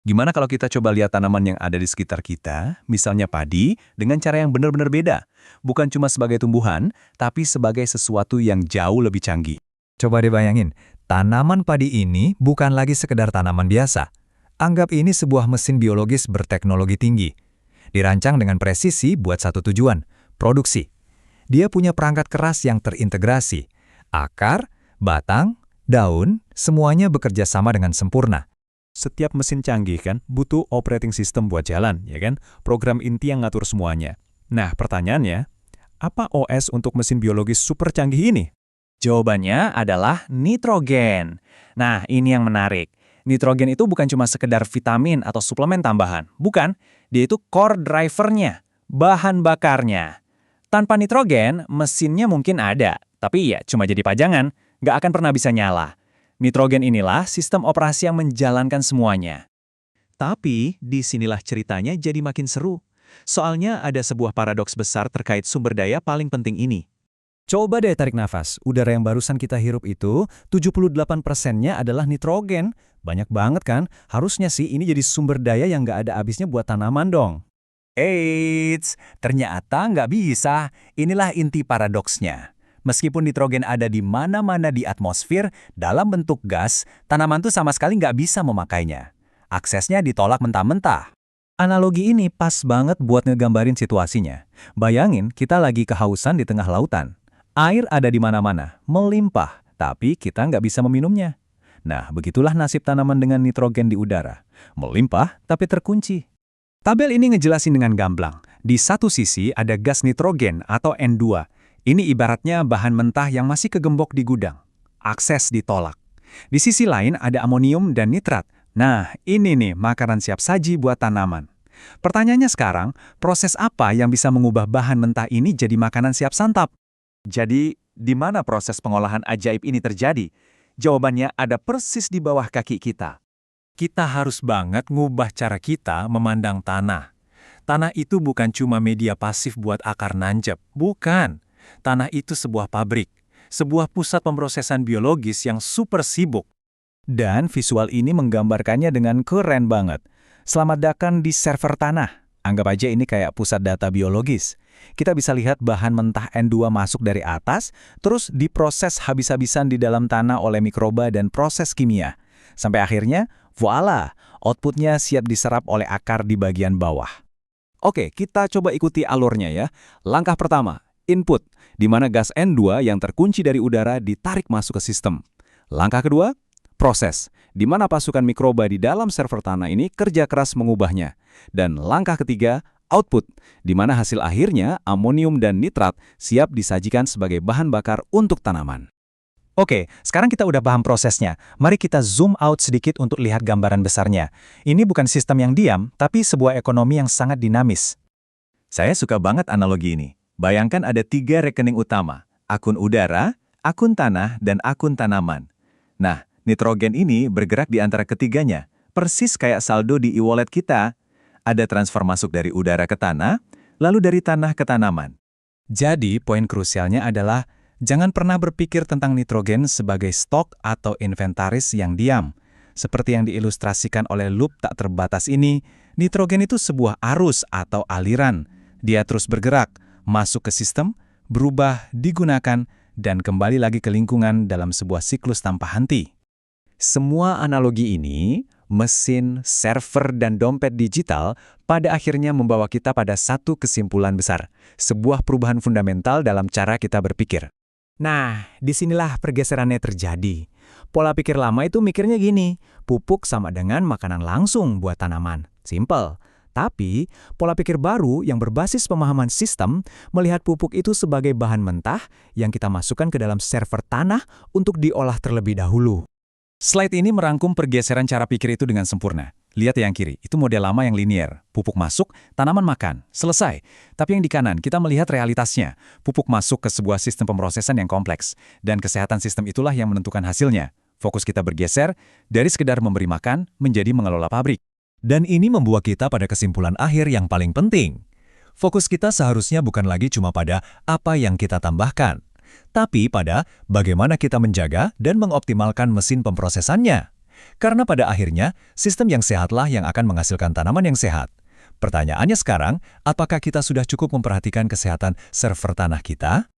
Gimana kalau kita coba lihat tanaman yang ada di sekitar kita, misalnya padi, dengan cara yang benar-benar beda. Bukan cuma sebagai tumbuhan, tapi sebagai sesuatu yang jauh lebih canggih. Coba dibayangin, tanaman padi ini bukan lagi sekedar tanaman biasa. Anggap ini sebuah mesin biologis berteknologi tinggi. Dirancang dengan presisi buat satu tujuan, produksi. Dia punya perangkat keras yang terintegrasi. Akar, batang, daun, semuanya bekerja sama dengan sempurna. Setiap mesin canggih kan butuh operating system buat jalan, ya kan? Program inti yang ngatur semuanya. Nah, pertanyaannya, apa OS untuk mesin biologis super canggih ini? Jawabannya adalah nitrogen. Nah, ini yang menarik. Nitrogen itu bukan cuma sekedar vitamin atau suplemen tambahan. Bukan, dia itu core drivernya, bahan bakarnya. Tanpa nitrogen, mesinnya mungkin ada, tapi ya cuma jadi pajangan, nggak akan pernah bisa nyala. Nitrogen inilah sistem operasi yang menjalankan semuanya. Tapi, disinilah ceritanya jadi makin seru. Soalnya ada sebuah paradoks besar terkait sumber daya paling penting ini. Coba deh tarik nafas, udara yang barusan kita hirup itu, 78%-nya adalah nitrogen. Banyak banget kan? Harusnya sih ini jadi sumber daya yang nggak ada habisnya buat tanaman dong. Eits, ternyata nggak bisa. Inilah inti paradoksnya. Meskipun nitrogen ada di mana-mana di atmosfer, dalam bentuk gas, tanaman tuh sama sekali nggak bisa memakainya. Aksesnya ditolak mentah-mentah. Analogi ini pas banget buat ngegambarin situasinya. Bayangin kita lagi kehausan di tengah lautan. Air ada di mana-mana, melimpah, tapi kita nggak bisa meminumnya. Nah, begitulah nasib tanaman dengan nitrogen di udara. Melimpah, tapi terkunci. Tabel ini ngejelasin dengan gamblang. Di satu sisi ada gas nitrogen atau N2. Ini ibaratnya bahan mentah yang masih kegembok di gudang. Akses ditolak. Di sisi lain ada amonium dan nitrat. Nah, ini nih makanan siap saji buat tanaman. Pertanyaannya sekarang, proses apa yang bisa mengubah bahan mentah ini jadi makanan siap santap? Jadi, di mana proses pengolahan ajaib ini terjadi? Jawabannya ada persis di bawah kaki kita. Kita harus banget ngubah cara kita memandang tanah. Tanah itu bukan cuma media pasif buat akar nancep, bukan. Tanah itu sebuah pabrik, sebuah pusat pemrosesan biologis yang super sibuk. Dan visual ini menggambarkannya dengan keren banget. Selamat datang di server tanah. Anggap aja ini kayak pusat data biologis. Kita bisa lihat bahan mentah N2 masuk dari atas, terus diproses habis-habisan di dalam tanah oleh mikroba dan proses kimia. Sampai akhirnya, voila, outputnya siap diserap oleh akar di bagian bawah. Oke, kita coba ikuti alurnya ya. Langkah pertama, input, di mana gas N2 yang terkunci dari udara ditarik masuk ke sistem. Langkah kedua, proses, di mana pasukan mikroba di dalam server tanah ini kerja keras mengubahnya. Dan langkah ketiga, output, di mana hasil akhirnya amonium dan nitrat siap disajikan sebagai bahan bakar untuk tanaman. Oke, sekarang kita udah paham prosesnya. Mari kita zoom out sedikit untuk lihat gambaran besarnya. Ini bukan sistem yang diam, tapi sebuah ekonomi yang sangat dinamis. Saya suka banget analogi ini. Bayangkan ada 3 rekening utama, akun udara, akun tanah, dan akun tanaman. Nah, nitrogen ini bergerak di antara ketiganya, persis kayak saldo di e-wallet kita. Ada transfer masuk dari udara ke tanah, lalu dari tanah ke tanaman. Jadi, poin krusialnya adalah jangan pernah berpikir tentang nitrogen sebagai stok atau inventaris yang diam. Seperti yang diilustrasikan oleh loop tak terbatas ini, nitrogen itu sebuah arus atau aliran. Dia terus bergerak, masuk ke sistem, berubah, digunakan, dan kembali lagi ke lingkungan dalam sebuah siklus tanpa henti. Semua analogi ini, mesin, server, dan dompet digital, pada akhirnya membawa kita pada satu kesimpulan besar, sebuah perubahan fundamental dalam cara kita berpikir. Nah, disinilah pergeserannya terjadi. Pola pikir lama itu mikirnya gini, pupuk sama dengan makanan langsung buat tanaman. Simple. Tapi, pola pikir baru yang berbasis pemahaman sistem melihat pupuk itu sebagai bahan mentah yang kita masukkan ke dalam server tanah untuk diolah terlebih dahulu. Slide ini merangkum pergeseran cara pikir itu dengan sempurna. Lihat yang kiri, itu model lama yang linier. Pupuk masuk, tanaman makan. Selesai. Tapi yang di kanan, kita melihat realitasnya. Pupuk masuk ke sebuah sistem pemrosesan yang kompleks. Dan kesehatan sistem itulah yang menentukan hasilnya. Fokus kita bergeser dari sekedar memberi makan menjadi mengelola pabrik. Dan ini membawa kita pada kesimpulan akhir yang paling penting. Fokus kita seharusnya bukan lagi cuma pada apa yang kita tambahkan, tapi pada bagaimana kita menjaga dan mengoptimalkan mesin pemrosesannya. Karena pada akhirnya, sistem yang sehatlah yang akan menghasilkan tanaman yang sehat. Pertanyaannya sekarang, apakah kita sudah cukup memperhatikan kesehatan server tanah kita?